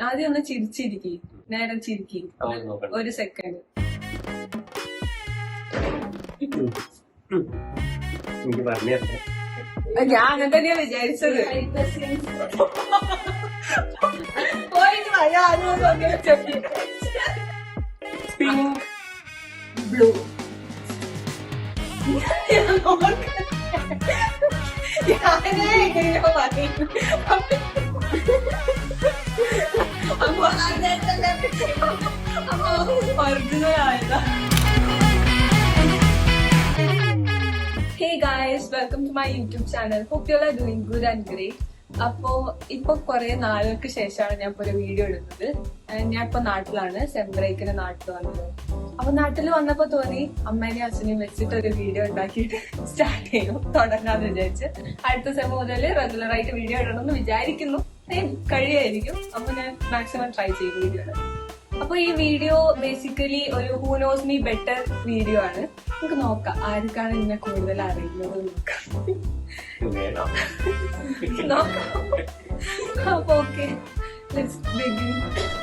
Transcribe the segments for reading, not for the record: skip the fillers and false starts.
ആദ്യം ഒന്ന് ചിരിച്ചിരിക്കി, നേരെ ചിരിക്കി. ഒരു സെക്കൻഡ്. ഞാൻ അങ്ങനെ തന്നെയാ വിചാരിച്ചത്. പോയിട്ട് ബ്ലൂ. ഞാനേ എങ്ങനെയോ പറയും. അപ്പൊ ഒറിജിനൽ ആയതാ. Hey guys, welcome to my YouTube channel. Hope you all are doing good and great. ഇപ്പൊ കുറെ നാളുകൾക്ക് ശേഷമാണ് ഞാൻ ഇപ്പൊ ഒരു വീഡിയോ ഇടുന്നത്. ഞാൻ ഇപ്പൊ നാട്ടിലാണ്, സെംബ്രേക്കിന് നാട്ടിൽ വന്നത്. അപ്പൊ നാട്ടിൽ വന്നപ്പോ തോന്നി അമ്മേനെയും അച്ഛനെയും വെച്ചിട്ട് ഒരു വീഡിയോ ഉണ്ടാക്കിയിട്ട് സ്റ്റാർട്ട് ചെയ്യും, തുടങ്ങാന്ന് വിചാരിച്ച്. അടുത്ത സെം മുതൽ റെഗുലർ ആയിട്ട് വീഡിയോ ഇടണമെന്ന് വിചാരിക്കുന്നു. കഴിയായിരിക്കും. അപ്പൊ ഞാൻ മാക്സിമം ട്രൈ ചെയ്യും വീഡിയോ ഇടാൻ. അപ്പൊ ഈ വീഡിയോ ബേസിക്കലി ഒരു who knows me better video ആണ്. നമുക്ക് നോക്കാം ആർക്കാണ് ഇതിനെ കൂടുതൽ അറിയുന്നത് നോക്കാം. അപ്പൊ ഓക്കെ, ലെറ്റ്സ് ബിഗിൻ.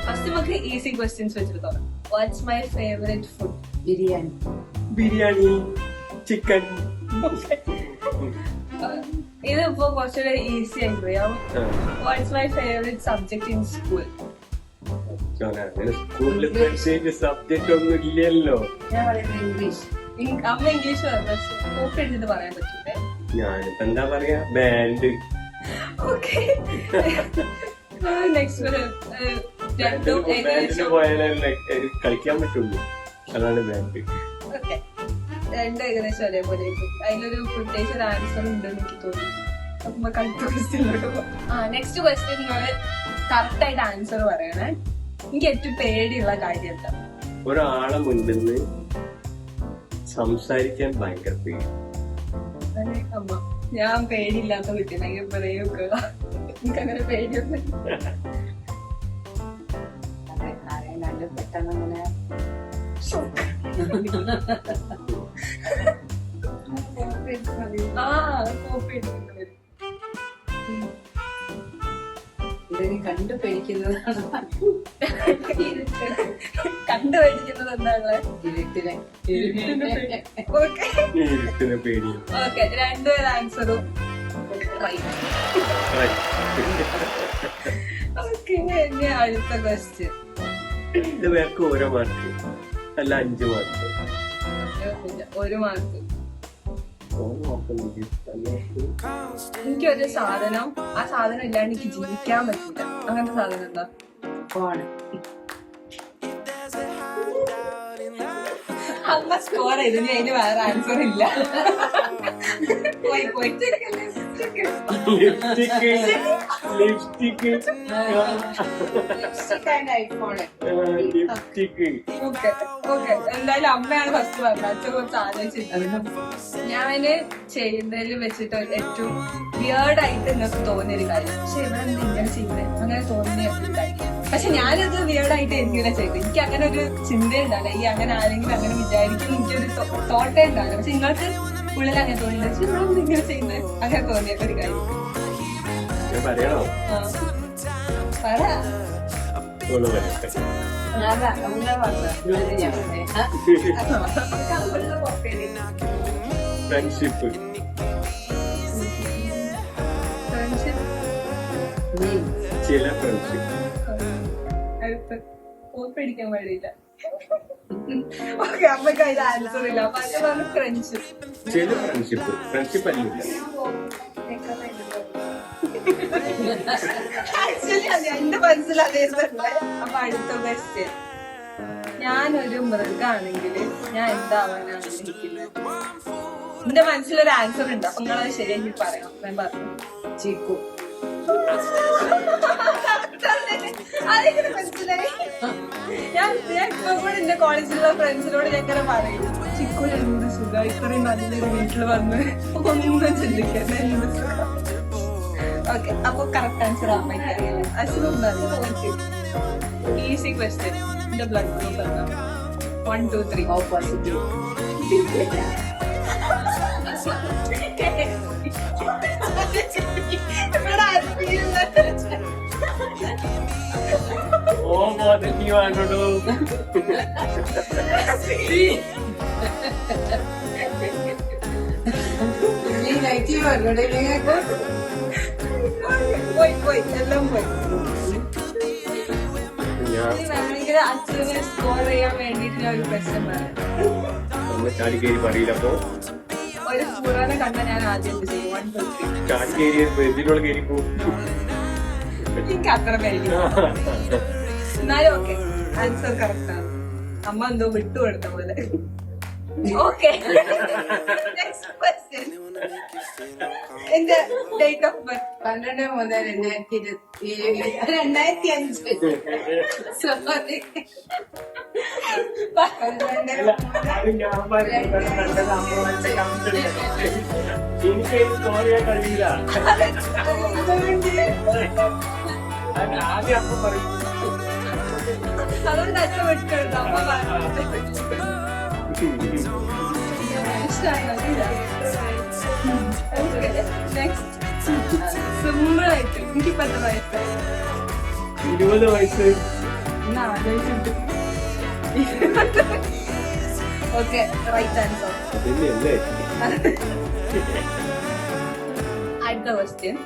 ഫസ്റ്റ് നമുക്ക് ഈസി ക്വസ്റ്റ്യൻസ് വെച്ചിട്ട് തുടങ്ങാം. What's my favourite food? Biryani. Biryani, chicken. ഇതിപ്പോ കുറച്ചുകൂടെ ഈസി ആയിട്ട് പറയാം. What's my favourite subject in school? സ്കൂളിൽ സബ്ജക്ട് ഒന്നും ഇല്ലല്ലോ. ഞാൻ പറയുന്നത് ഇംഗ്ലീഷ്. അമ്മ ഇംഗ്ലീഷ് കോപ്പി എടുത്തിട്ട് പറയാൻ പറ്റൂലേ? ഞാനിപ്പോ എന്താ പറയാ, ബാൻഡ്. ഓക്കെ, നെക്സ്റ്റ് പോയാലേ കളിക്കാൻ പറ്റുള്ളൂ, അതാണ് ബാൻഡ്. ഓക്കെ, രണ്ടും ഏകദേശം ഒരേപോലെ. അതിലൊരു പ്രത്യേകിച്ച് ഒരു ആൻസർ ഉണ്ടെന്ന് എനിക്ക് തോന്നുന്നു. അപ്പൊ നമുക്ക് അടുത്ത ക്വസ്റ്റ്യനിലോട്ട് പോകാം. നെക്സ്റ്റ് ക്വസ്റ്റ്യൻ നിങ്ങള് കറക്റ്റ് ആയിട്ട് ആൻസർ പറയണേ. എനിക്ക് ഏറ്റവും പേടിയുള്ള കാര്യം എന്താ? ഒരാളെ മുൻപിന്ന് സംസാരിക്കാൻ ഭയങ്കര പേടി. അമ്മ, ഞാൻ പേടിയില്ലാത്ത കുട്ടിയെങ്കിൽ പറയുക. എനിക്കങ്ങനെ പേടിയൊന്നും. പെട്ടെന്ന് അങ്ങനെ കോപ്പി എടുക്കുന്നത് കണ്ടു പേടിക്കുന്നതാണ്. കണ്ടു പേടിക്കുന്നത് എന്താണ്? ഇരുട്ടിനെ. ഓക്കെ, രണ്ടുപേരും ആൻസറും ഓക്കെ. ഇനി അടുത്ത ക്വസ്റ്റ്യൻ. ഇത് പേർക്ക് ഓരോ മാർക്ക് അല്ല 5 മാർക്ക്. ഒരു മാർക്ക്. എനിക്കൊരു സാധനം, ആ സാധനം ഇല്ലാണ്ട് എനിക്ക് ജീവിക്കാൻ പറ്റില്ല. അങ്ങനത്തെ സാധനം എന്താ? ഫോണ്. അമ്മ സ്കോർ ചെയ്ത് അതിന് വേറെ ആൻസർ ഇല്ല. പോയി പോയി. ലിപ്സ്റ്റിക്. ഓക്കെ, എന്തായാലും അമ്മയാണ് ഫസ്റ്റ് പറഞ്ഞത്. അച്ഛൻ കുറച്ച് ആലോചിച്ചിട്ടുണ്ട്. ഞാന് ചെയ്യുന്നതിൽ വെച്ചിട്ട് ഏറ്റവും വിയേർഡായിട്ട് നിങ്ങൾക്ക് തോന്നിയൊരു കാര്യം, പക്ഷെ ഇവിടെ എന്താ ഇങ്ങനെ ചെയ്യുന്നത്, അങ്ങനെ തോന്നിയ ഒരു കാര്യം. പക്ഷെ ഞാനത് വിയേർഡായിട്ട് എനിക്കിങ്ങനെ ചെയ്തു. എനിക്ക് അങ്ങനെ ഒരു ചിന്ത ഉണ്ടാവില്ല, ഈ അങ്ങനെ ആരെങ്കിലും അങ്ങനെ വിചാരിക്കും, എനിക്കൊരു തോട്ടേ ഉണ്ടാവില്ല. പക്ഷെ നിങ്ങൾക്ക് ഉള്ളിൽ അങ്ങനെ തോന്നില്ല, പക്ഷെ ഇവിടെ ഇങ്ങനെ ചെയ്യുന്നത്, അങ്ങനെ തോന്നിയ ഒരു കാര്യം. പറയണോ? പറ. ഫ്രണ്ട്ഷിപ്പ്. ചില ഫ്രണ്ട്ഷിപ്പ്. അടുത്ത് ഓർപ്പിടിക്കാൻ വഴിയില്ല. ഓക്കെ, അമ്മക്ക് അതിന് ആൻസർ ഇല്ല. അപ്പൊ അത് പറഞ്ഞു ഫ്രണ്ട്ഷിപ്പ്. ചില ഫ്രണ്ട്ഷിപ്പ്, ഫ്രണ്ട്ഷിപ്പ് അല്ല. ആക്ച്വലി അത് എന്റെ മനസ്സിൽ അതേ തന്നെ. അപ്പൊ അടുത്ത ക്വസ്റ്റ്യൻ. ഞാനൊരു മൃഗാണെങ്കിൽ ഞാൻ എന്താവാനാണ് ആഗ്രഹിക്കുന്നത്? എന്റെ മനസ്സിലൊരു ആൻസർ ഉണ്ട്, അപ്പൊ നിങ്ങളത് ശരിയാക്കി പറയണം. ഞാൻ പറഞ്ഞു ചിക്കു. അതെങ്ങനെ മനസ്സിലായി? ഞാൻ ഇപ്പൊ കൂടെ എന്റെ കോളേജിലുള്ള ഫ്രണ്ട്സിനോട് ഞാൻ ഇങ്ങനെ പറയും, ചിക്കു എന്ത് സുഖം, ഇത്രയും നല്ലൊരു വീട്ടിൽ വന്ന് ഒന്നും ചിന്തിക്കാൻ എന്ത് സുഖം. ഓക്കെ, അപ്പൊ കറക്റ്റ് ആൻസർ അമ്മയ്ക്ക് അറിയാം. അസുഖം ഈസി ക്വസ്റ്റ്യൻ. എന്റെ ബ്ലഡ് ഗ്രൂപ്പ് എന്താ? 1 2 3. ഓപ്പോസിറ്റ്. ഇവിടെ ഓ പോസിറ്റീവ് ആണോ? നീ നെഗറ്റീവ് അല്ലേ നിങ്ങൾക്ക്? പോയി എല്ലാം പോയി. ഞാൻ വേണമെങ്കിൽ അച്ഛനെ സ്കോർ ചെയ്യാൻ വേണ്ടിട്ട് ഞാൻ ഒരു പ്രശ്നം പറയാം. നമ്മൾ ചാടി കയറി പറയില്ലപ്പോ ഒരു പുറാനെ കണ്ട ഞാൻ ആദ്യം എന്ത് ചെയ്യും? 1, 2, 3. ചാടി കയറി എന്തിനോട് കയറി പോകും. എനിക്ക് അത്ര പേര്. എന്നാലും ഓക്കെ, ആൻസർ കറക്റ്റ് ആണ്. അമ്മ എന്തോ വിട്ടുകൊടുത്ത പോലെ. Okay, next question. എന്റെ ഡേറ്റ് ഓഫ് ബർത്ത് 12/3/2005. സോറി. എനിക്ക് സ്കോർ ചെയ്യാൻ കഴിയില്ല. ആദ്യം അപ്പൊ പറയും. അതുകൊണ്ട് അച്ഛൻ വിട്ടുകൊടുത്ത അമ്മ നെക്സ്റ്റ് സിമ്പിൾ ആയിട്ട് എനിക്കിപ്പോ എത്ര വയസ്സായി? 20 വയസ്സ്. എന്നാ ആലോചിച്ചിട്ട്. Okay, right answer. അതന്നെയല്ലേ? അടുത്ത ക്വസ്റ്റ്യൻ.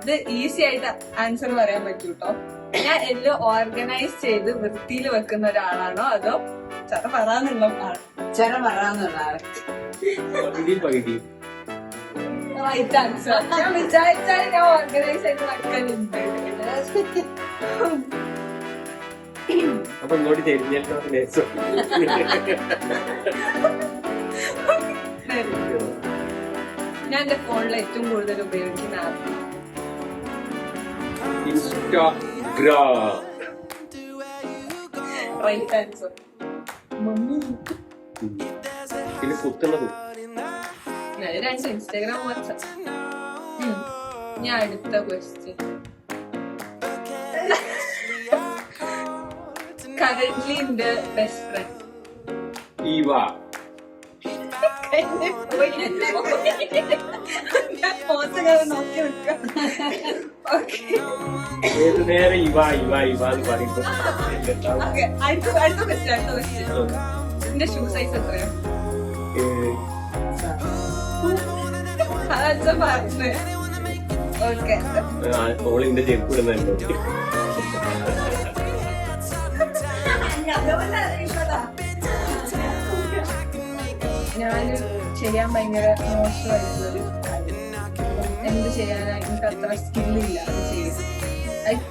ഇത് ഈസി ആയിട്ട് ആൻസർ പറയാൻ പറ്റൂ കേട്ടോ. ഞാൻ എല്ലാം ഓർഗനൈസ് ചെയ്ത് വൃത്തിയിൽ വെക്കുന്ന ഒരാളാണോ അതോ ചെറ പറയാനുള്ള ആളാണോ? ചെറ പറയാന്നുള്ള ആള്. പകുതി റൈറ്റ് ആൻസർ. ഞാൻ വിചാരിച്ചാൽ ഞാൻ ഓർഗനൈസ് ചെയ്ത് വെക്കലുണ്ട്. അപ്പൊ ഇങ്ങോട്ട് തിരിഞ്ഞിട്ടോ. ഞാൻ എന്റെ ഫോണിൽ ഏറ്റവും കൂടുതൽ ഉപയോഗിക്കുന്ന app Instagram. Right answer. Mummy. പിന്നെ കുത്തുന്നത് ഞാൻ 2 ഇൻസ്റ്റാഗ്രാം, വാട്സാപ്പ്. ഞാൻ അടുത്ത ക്വസ്റ്റ്യൻ. കറന്റ്ലി എന്റെ ബെസ്റ്റ് ഫ്രണ്ട്. ഈവ. ഞാൻ മോശം നോക്കി വെക്കാം. ഏത് നേരം ഇവ ഇവ ഇവ എന്ന് പറയുമ്പോ അടുത്ത ക്വസ്റ്റ്യൻ. എന്റെ ഷൂ സൈസ് എത്രയോ? അച്ഛൻ പറഞ്ഞു. ഓക്കെ, ഓളിന്റെ ചെരുപ്പിടുന്നുണ്ടോ? ഞാൻ ചെയ്യാൻ ഭയങ്കര മോശമായിട്ടുള്ളൊരു കാര്യം. എന്ത് ചെയ്യാനാ എനിക്ക് അത്ര സ്കില്ലില്ല അത് ചെയ്യാൻ.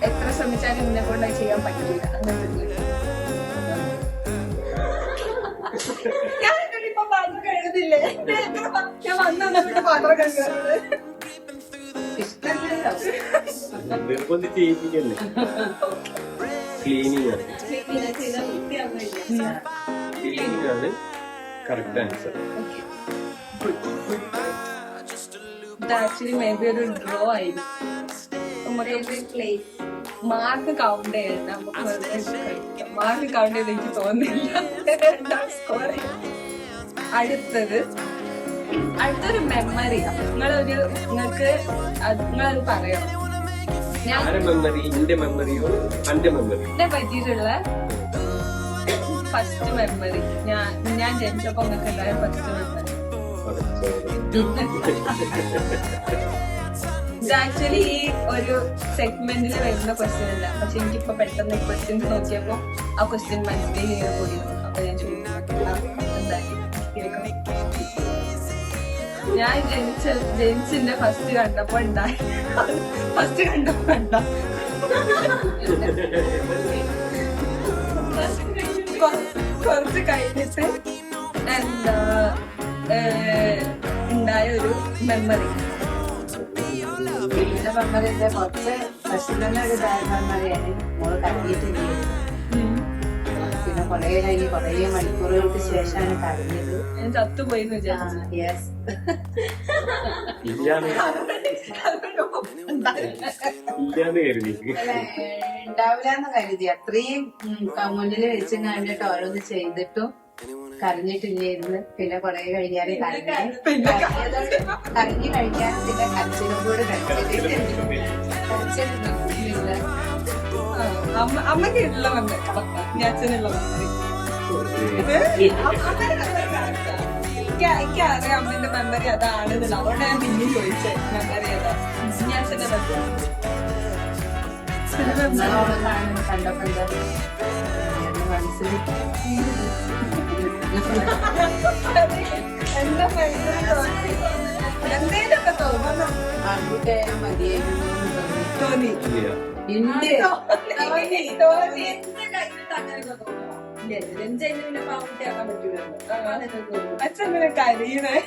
എത്ര ശ്രമിച്ചാലും എന്നെ കൊണ്ട് അത് ചെയ്യാൻ പറ്റില്ല. അങ്ങനത്തെ ഞാൻ ഇപ്പൊ പാത്രം കഴുകുന്നില്ലേ? ഞാൻ വന്നിട്ട് പാത്രം കഴുകുന്നത് ഇഷ്ടമല്ലല്ലോ. നിർബന്ധിച്ച് ചെയ്യിപ്പിക്കല്ലേ? ക്ലീനിങ് ആണ്. ക്ലീനിങ് ആണ് കറക്റ്റ് ആൻസർ. ഇത് ആക്ച്വലി മേ ബി ഒരു ഡ്രോ ആയിരുന്നു. നമുക്ക് മാർക്ക് കൗണ്ട് ചെയ്യണ്ട, നമുക്ക് മാർക്ക് കൗണ്ട് ചെയ്ത് എനിക്ക് തോന്നുന്നില്ല. അടുത്തൊരു മെമ്മറിയാ. നിങ്ങളത് പറയണം. എന്റെ മെമ്മറിയോ എന്റെ മെമ്മറി എന്നെ പറ്റിയിട്ടുള്ള ഫസ്റ്റ് മെമ്മറി. ഞാൻ ജനിച്ചപ്പോ നിങ്ങൾക്ക് ഉണ്ടായ ഫസ്റ്റ് മെമ്മറി. ഇത് ആക്ച്വലി ഈ ഒരു സെഗ്മെന്റിൽ വരുന്ന ക്വസ്റ്റ്യൻ അല്ല, പക്ഷെ എനിക്കിപ്പോ പെട്ടെന്ന് ക്വസ്റ്റ്യൻസ് നോക്കിയപ്പോ ആ ക്വസ്റ്റ്യൻ മനസ്സിലേക്ക് ഇങ്ങനെ കൂടി. അപ്പൊ ഞാൻ ഞാൻ ജനിച്ചിന്റെ ഫസ്റ്റ് കണ്ടപ്പോ ഉണ്ടായി. ഫസ്റ്റ് കണ്ടപ്പോ കുറച്ച് കഴിഞ്ഞിട്ട് എന്താ ഉണ്ടായ ഒരു മെമ്മറി. പിന്നെ മെമ്മറിന്റെ കുറച്ച് ഫസ്റ്റ് തന്നെ ഒരു ബാഡ് മെമ്മറിയാണ്. മോള് കരഞ്ഞിട്ടില്ലേ? പിന്നെ കുറേ കഴിഞ്ഞ് കുറേ മണിക്കൂറുകൾക്ക് ശേഷമാണ് കരഞ്ഞത്. ഞാൻ ചത്തുപോയിന്ന് വിചാരിച്ചു. യെസ്. ഉണ്ടാവില്ലാന്ന് കരുതി. അത്രയും മുന്നിൽ വെച്ച് കണ്ടിട്ട് ഓരോന്ന് ചെയ്തിട്ടും കരഞ്ഞിട്ടില്ലായിരുന്നു. പിന്നെ കുറെ കഴിഞ്ഞാല് കരഞ്ഞു കഴിഞ്ഞാൽ പിന്നെ കരച്ചിലും കൂടെ കരച്ചിലില്ല. അമ്മക്ക് ഉള്ള മെമ്മറി ഞാൻ അച്ഛനുള്ള മെമ്മറി എനിക്കറിയാം അമ്മന്റെ മെമ്മറി അതാണെന്നില്ല അതുകൊണ്ട് ഞാൻ പിന്നെ ചോദിച്ചത് മെമ്മറി ഏതാ ഞാൻ അച്ഛന്റെ മെമ്മറി കണ്ടപ്പോ എന്താ മനസ്സിൽ എന്താ എന്തേലൊക്കെ തോന്നുന്നു ആൺകുട്ടിയായാലും മതിയായിരുന്നു തോന്നി ഉണ്ട് തോന്നി അച്ഛൻ ഇങ്ങനെ കരയുന്നേ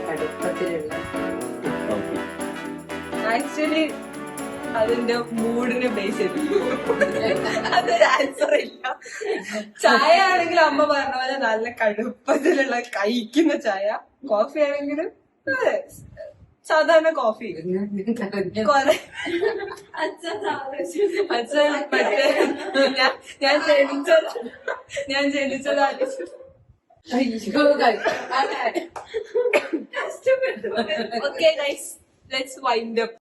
കടുപ്പത്തിലുള്ള ആക്ച്വലി അതിന്റെ മൂഡിനെ ബേസ് ചെയ്തിരിക്കും അതൊരു ആൻസർ ഇല്ല. ചായ ആണെങ്കിൽ അമ്മ പറഞ്ഞ പോലെ നല്ല കടുപ്പത്തിലുള്ള കഴിക്കുന്ന ചായ, കോഫി ആണെങ്കിലും അതെ സാധാരണ കോഫി. കൊറേ അച്ഛൻ മറ്റേ ഞാൻ ജനിച്ചത് okay guys let's wind up.